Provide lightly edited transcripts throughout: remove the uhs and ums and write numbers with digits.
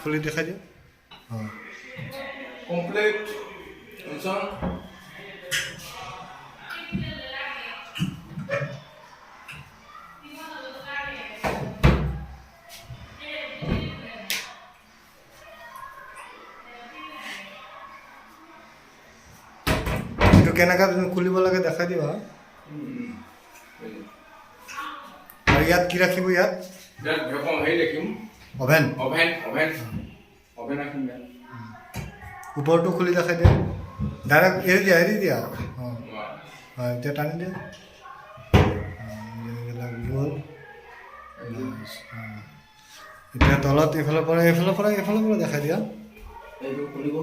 খুলি দেখাই দিও কমপ্লিট মিছন এইটো কেনেকৈ তুমি খুলিব লাগে দেখাই দিবা আৰু ইয়াত কি ৰাখিব ইয়াত হেৰি ৰাখিম অভেন অভেন অভেন অভেন ৰাখিম ওপৰটো খুলি দেখাই দিয়া ডাইৰেক্ট এৰি দিয়া অঁ হয় এতিয়া টানি দিয়া গ'ল এতিয়া তলত এইফালৰ পৰা দেখাই দিয়া এইটো খুলিব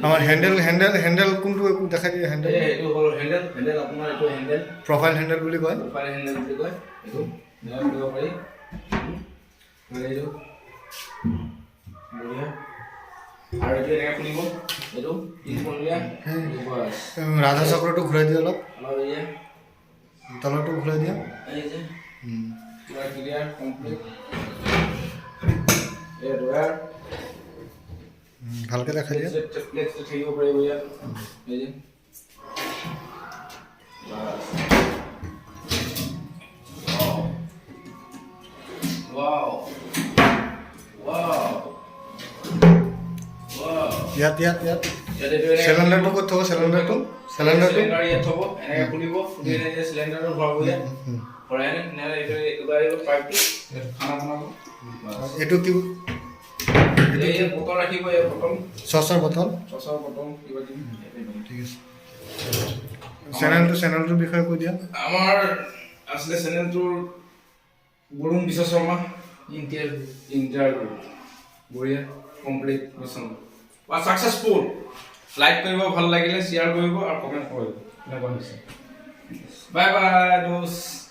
আমাৰ হেণ্ডেল কোনটো দেখাই দিয়ে হেণ্ডেল এইটো হ'ল হেণ্ডেল আপোনাৰ এইটো হেণ্ডেল প্ৰফাইল হেণ্ডেল বুলি কয় এইটো নয়া কৰিব পাৰি এইটো বঢ়িয়া আৰু এইটো এনেকৈ খুলিব এইটো পিন খুলিয়া বাছ ৰাধা চক্ৰটো ঘূৰাই দিয়া অলপ অলপ এৰিয়া তলৰটো ঘূৰাই দিয়া এই যে পুৰা ক্লিয়াৰ কমপ্লিট এই ডয়াৰ ভালকৈ দেখাই দিয়া প্লেট থাকিব পাৰিব ইয়াত এই যে বাছ Wow. Wow. Wow. ইয়াত চিলিণ্ডাৰটো ক'ত থ'ব চিলিণ্ডাৰটো ইয়াত থ'ব এনেকৈ খুলিব খুলি এনেকৈ চিলিণ্ডাৰটো ভৰাব ইয়াত ভৰাই এইটো পাইপটো খানা বনাব এইটো কি এই বটল ৰাখিব এই বটল চচৰ বটল কিবা দিম ঠিক আছে চেনেলটোৰ বিষয়ে কৈ দিয়া আমাৰ আছিলে চেনেলটোৰ বৰুণ বিশ্ব শৰ্মা ইণ্টাৰভিউ বঢ়িয়া কমপ্লিট মিছন বা ছাকচেছফুল লাইক কৰিব ভাল লাগিলে শ্বেয়াৰ কৰিব আৰু কমেণ্ট কৰিব এনেকুৱা হৈছে বাই বাই দোস্ত